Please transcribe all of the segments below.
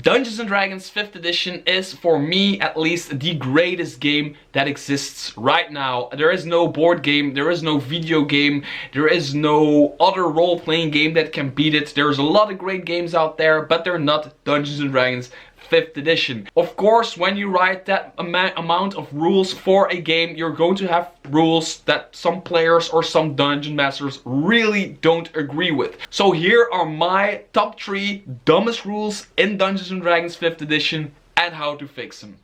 Dungeons & Dragons 5th edition is, for me at least, the greatest game that exists right now. There is no board game, there is no video game, there is no other role-playing game that can beat it. There's a lot of great games out there, but they're not Dungeons & Dragons 5th edition. Of course, when you write that amount of rules for a game, you're going to have rules that some players or some dungeon masters really don't agree with. So here are my top 3 dumbest rules in Dungeons & Dragons 5th edition and how to fix them.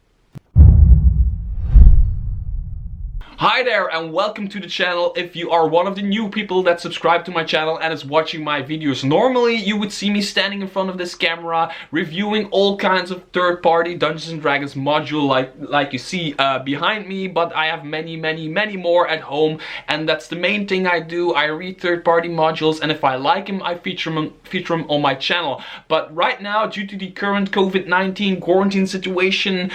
Hi there and welcome to the channel. If you are one of the new people that subscribe to my channel and is watching my videos, normally you would see me standing in front of this camera reviewing all kinds of third-party Dungeons & Dragons module like you see behind me, but I have many more at home, and that's the main thing I do. I read third-party modules, and if I like them, I feature them on my channel. But right now, due to the current COVID-19 quarantine situation,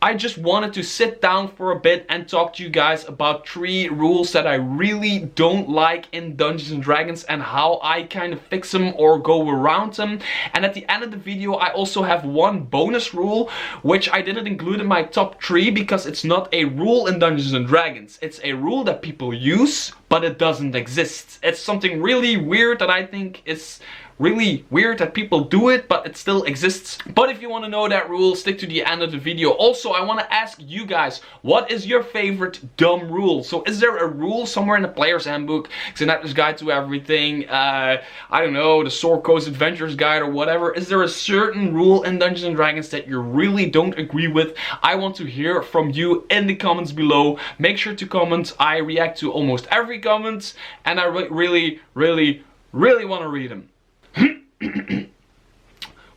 I just wanted to sit down for a bit and talk to you guys about 3 rules that I really don't like in Dungeons & Dragons and how I kind of fix them or go around them. And at the end of the video I also have one bonus rule which I didn't include in my top 3 because it's not a rule in Dungeons & Dragons. It's a rule that people use, but it doesn't exist. It's something really weird that I think is really weird that people do it, but it still exists. But if you want to know that rule, stick to the end of the video. Also, I want to ask you guys, what is your favorite dumb rule? So is there a rule somewhere in the player's handbook, Xenakis Guide to Everything, I don't know, the Sword Coast Adventurer's Guide or whatever? Is there a certain rule in Dungeons & Dragons that you really don't agree with? I want to hear from you in the comments below. Make sure to comment. I react to almost every comment and I really want to read them.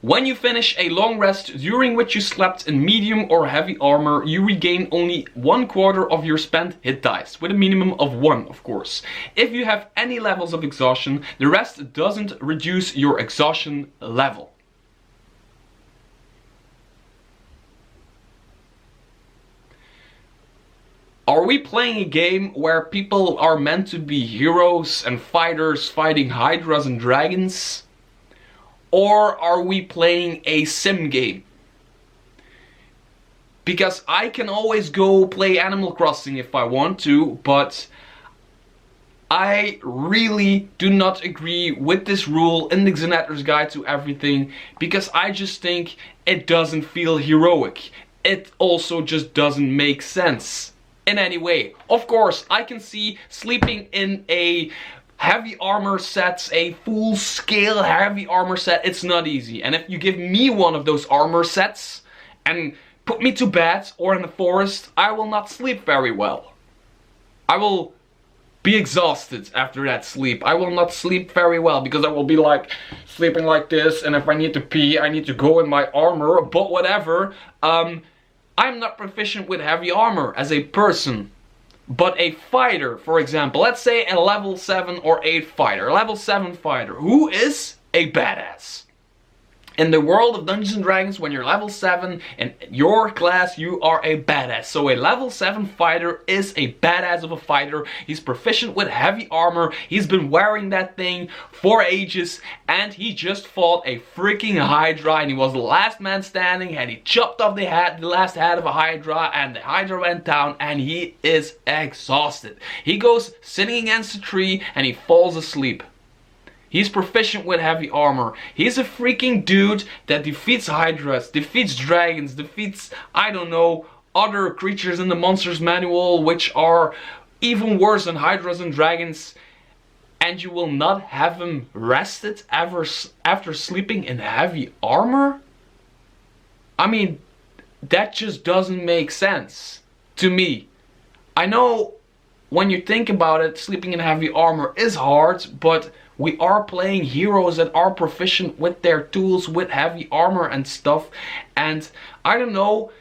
When you finish a long rest during which you slept in medium or heavy armor, you regain only 1/4 of your spent hit dice, with a minimum of 1, of course. If you have any levels of exhaustion, the rest doesn't reduce your exhaustion level. Are we playing a game where people are meant to be heroes and fighters fighting hydras and dragons? Or are we playing a sim game? Because I can always go play Animal Crossing if I want to, but I really do not agree with this rule in the Xenakis Guide to Everything, because I just think it doesn't feel heroic. It also just doesn't make sense in any way. Of course, I can see sleeping in a heavy armor sets, a full scale heavy armor set, it's not easy. And if you give me one of those armor sets and put me to bed or in the forest, I will not sleep very well. I will be exhausted after that sleep. I will not sleep very well because I will be like sleeping like this, and if I need to pee, I need to go in my armor, but whatever. I'm not proficient with heavy armor as a person. But a fighter, for example, let's say a level 7 or 8 fighter, a level 7 fighter, who is a badass? In the world of Dungeons & Dragons, when you're level 7 in your class, you are a badass. So a level 7 fighter is a badass of a fighter. He's proficient with heavy armor. He's been wearing that thing for ages, and he just fought a freaking Hydra, and he was the last man standing, and he chopped off the last head of a Hydra, and the Hydra went down, and he is exhausted. He goes sitting against a tree, and he falls asleep. He's proficient with heavy armor. He's a freaking dude that defeats Hydras, defeats dragons, defeats, I don't know, other creatures in the Monsters Manual which are even worse than Hydras and dragons. And you will not have him rested ever after sleeping in heavy armor? I mean, that just doesn't make sense to me. I know when you think about it, sleeping in heavy armor is hard, but we are playing heroes that are proficient with their tools, with heavy armor and stuff. And I don't know,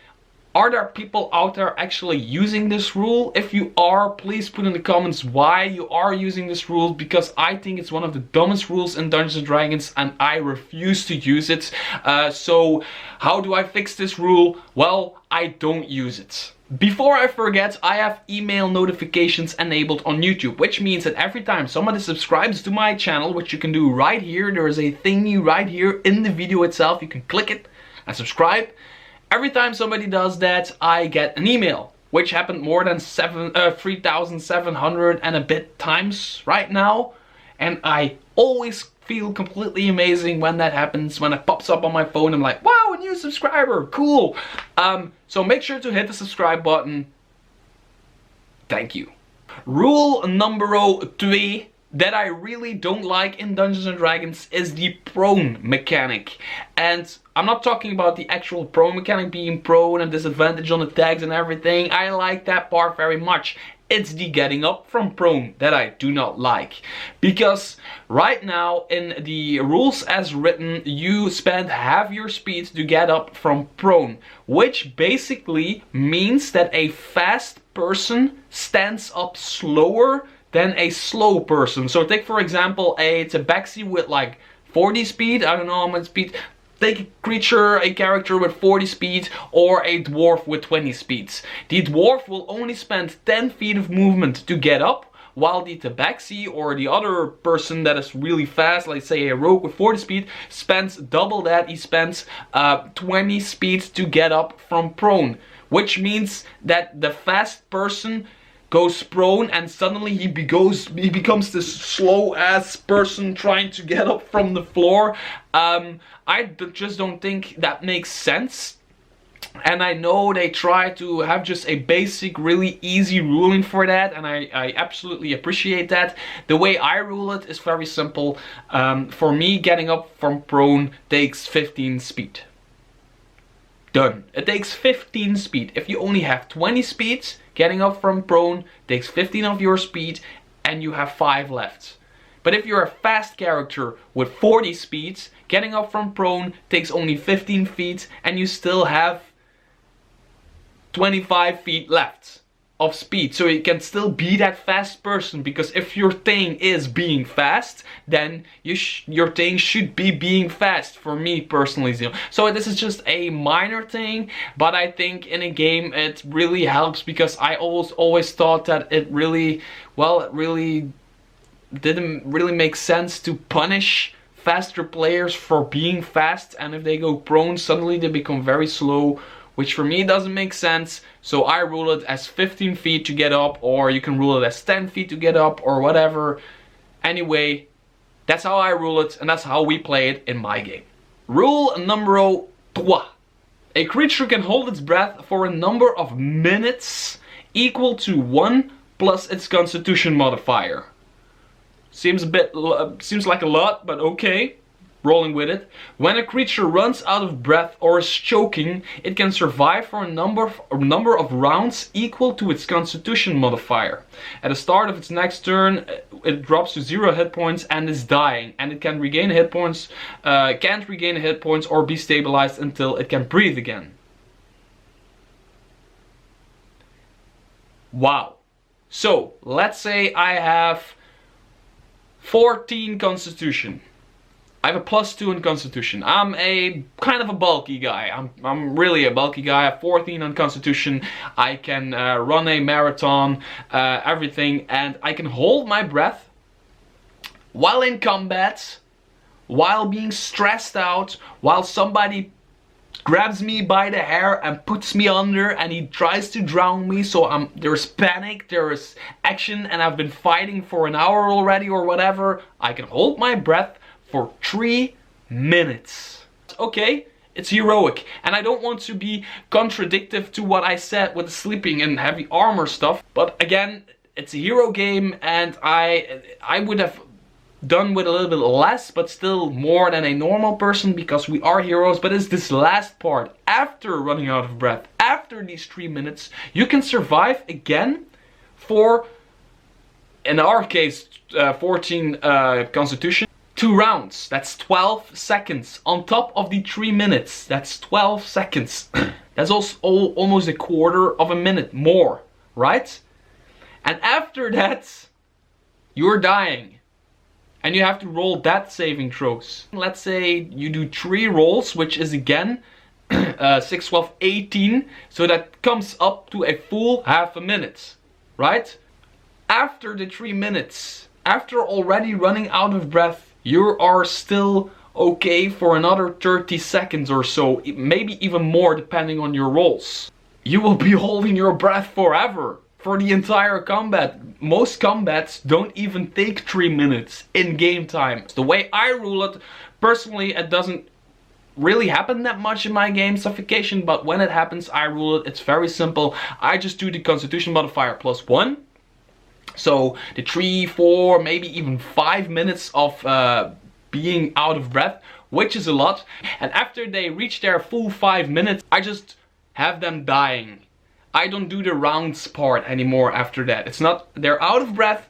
Are there people out there actually using this rule? If you are, please put in the comments why you are using this rule, because I think it's one of the dumbest rules in Dungeons & Dragons and I refuse to use it. So how do I fix this rule? Well, I don't use it. Before I forget, I have email notifications enabled on YouTube, which means that every time somebody subscribes to my channel, which you can do right here, there is a thingy right here in the video itself, you can click it and subscribe. Every time somebody does that, I get an email, which happened more than 3,700 and a bit times right now. And I always feel completely amazing when that happens, when it pops up on my phone. I'm like, wow, a new subscriber, cool. So make sure to hit the subscribe button. Thank you. Rule number 3 that I really don't like in Dungeons & Dragons is the prone mechanic. And I'm not talking about the actual prone mechanic, being prone and disadvantage on attacks and everything. I like that part very much. It's the getting up from prone that I do not like. Because right now in the rules as written, you spend half your speed to get up from prone. Which basically means that a fast person stands up slower than a slow person. So take for example a tabaxi with like 40 speed, I don't know how much speed. Take a creature, a character with 40 speed, or a dwarf with 20 speeds. The dwarf will only spend 10 feet of movement to get up, while the tabaxi or the other person that is really fast, like say a rogue with 40 speed, spends double that. He spends 20 speed to get up from prone. Which means that the fast person goes prone and suddenly he becomes this slow ass person trying to get up from the floor. Just don't think that makes sense. And I know they try to have just a basic, really easy ruling for that, and I absolutely appreciate that. The way I rule it is very simple. For me, getting up from prone takes 15 speed. Done. It takes 15 speed. If you only have 20 speeds, getting up from prone takes 15 of your speed and you have 5 left. But if you're a fast character with 40 speeds, getting up from prone takes only 15 feet and you still have 25 feet left of speed. So you can still be that fast person, because if your thing is being fast, then your thing should be being fast, for me personally. So this is just a minor thing, but I think in a game it really helps, because I always thought that it really didn't really make sense to punish faster players for being fast, and if they go prone suddenly they become very slow, which for me doesn't make sense. So I rule it as 15 feet to get up, or you can rule it as 10 feet to get up, or whatever. Anyway, that's how I rule it, and that's how we play it in my game. Rule number 3. A creature can hold its breath for a number of minutes equal to 1 plus its constitution modifier. Seems like a lot, but okay. Rolling with it. When a creature runs out of breath or is choking, it can survive for a number of rounds equal to its constitution modifier. At the start of its next turn, it drops to 0 hit points and is dying, and it can regain hit points, can't regain hit points or be stabilized until it can breathe again. Wow. So let's say I have 14 constitution. I have a +2 in constitution. I'm a kind of a bulky guy. I'm really a bulky guy. I have 14 on constitution. I can run a marathon, everything, and I can hold my breath while in combat, while being stressed out, while somebody grabs me by the hair and puts me under and he tries to drown me. So there's panic, there is action, and I've been fighting for an hour already or whatever. I can hold my breath for 3 minutes. Okay, it's heroic, and I don't want to be contradictory to what I said with the sleeping and heavy armor stuff, but again, it's a hero game, and I would have done with a little bit less, but still more than a normal person, because we are heroes. But it's this last part, after running out of breath, after these 3 minutes, you can survive again for, in our case, 14 constitution. 2 rounds, that's 12 seconds on top of the 3 minutes. That's 12 seconds. That's also almost a quarter of a minute more, right? And after that, you're dying. And you have to roll death saving throws. Let's say you do 3 rolls, which is again 6, 12, 18. So that comes up to a full half a minute, right? After the 3 minutes, after already running out of breath, you are still okay for another 30 seconds or so, maybe even more depending on your rolls. You will be holding your breath forever. For the entire combat. Most combats don't even take 3 minutes in game time. The way I rule it, personally, it doesn't really happen that much in my game, Suffocation, but when it happens, I rule it. It's very simple. I just do the Constitution modifier +1. So the 3, 4, maybe even 5 minutes of being out of breath, which is a lot. And after they reach their full 5 minutes, I just have them dying. I don't do the rounds part anymore after that. It's not, they're out of breath,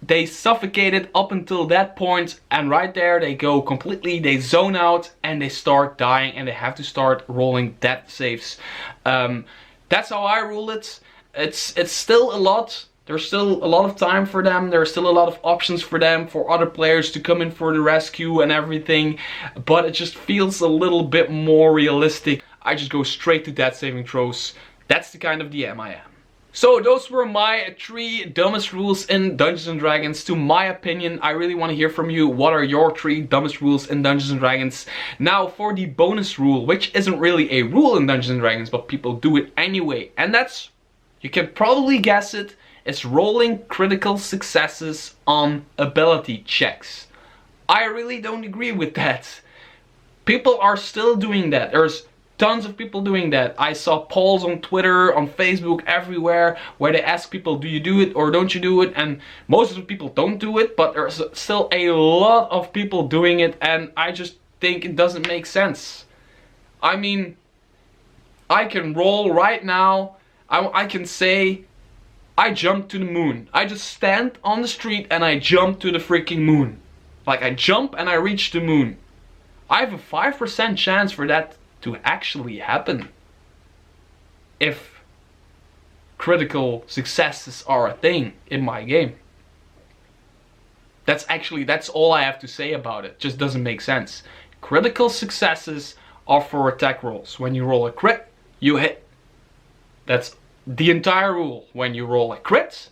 they suffocated up until that point, and right there they go completely, they zone out and they start dying and they have to start rolling death saves. That's how I rule it. It's still a lot. There's still a lot of time for them. There's still a lot of options for them, for other players to come in for the rescue and everything. But it just feels a little bit more realistic. I just go straight to death saving throws. That's the kind of DM I am. So those were my 3 dumbest rules in Dungeons and Dragons. To my opinion, I really want to hear from you. What are your 3 dumbest rules in Dungeons and Dragons? Now for the bonus rule, which isn't really a rule in Dungeons and Dragons, but people do it anyway. And that's, you can probably guess it, it's rolling critical successes on ability checks. I really don't agree with that. People are still doing that. There's tons of people doing that. I saw polls on Twitter, on Facebook, everywhere, where they ask people, do you do it or don't you do it? And most of the people don't do it, but there's still a lot of people doing it, and I just think it doesn't make sense. I mean, I can roll right now, I can say, I jumped to the moon. I just stand on the street and I jump to the freaking moon. Like, I jump and I reach the moon. I have a 5% chance for that to actually happen if critical successes are a thing in my game. That's all I have to say about it. Just doesn't make sense. Critical successes are for attack rolls. When you roll a crit, you hit. That's the entire rule. When you roll a crit,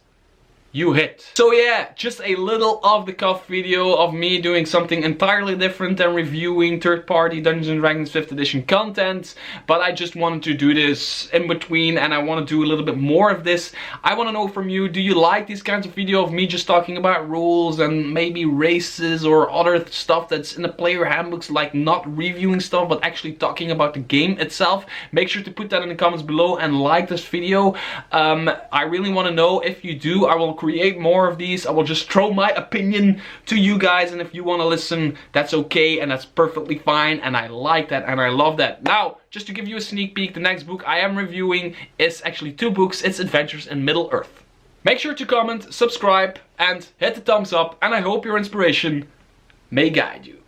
you hit. So yeah, just a little off the cuff video of me doing something entirely different than reviewing third-party Dungeons and Dragons 5th edition content, but I just wanted to do this in between, and I want to do a little bit more of this. I want to know from you, do you like these kinds of videos of me just talking about rules and maybe races or other stuff that's in the player handbooks, like not reviewing stuff but actually talking about the game itself? Make sure to put that in the comments below and like this video. I really want to know. If you do, I will create more of these. I will just throw my opinion to you guys, and if you want to listen, that's okay, and that's perfectly fine, and I like that and I love that. Now, just to give you a sneak peek, the next book I am reviewing is actually 2 books. It's Adventures in Middle-earth. Make sure to comment, subscribe, and hit the thumbs up, and I hope your inspiration may guide you.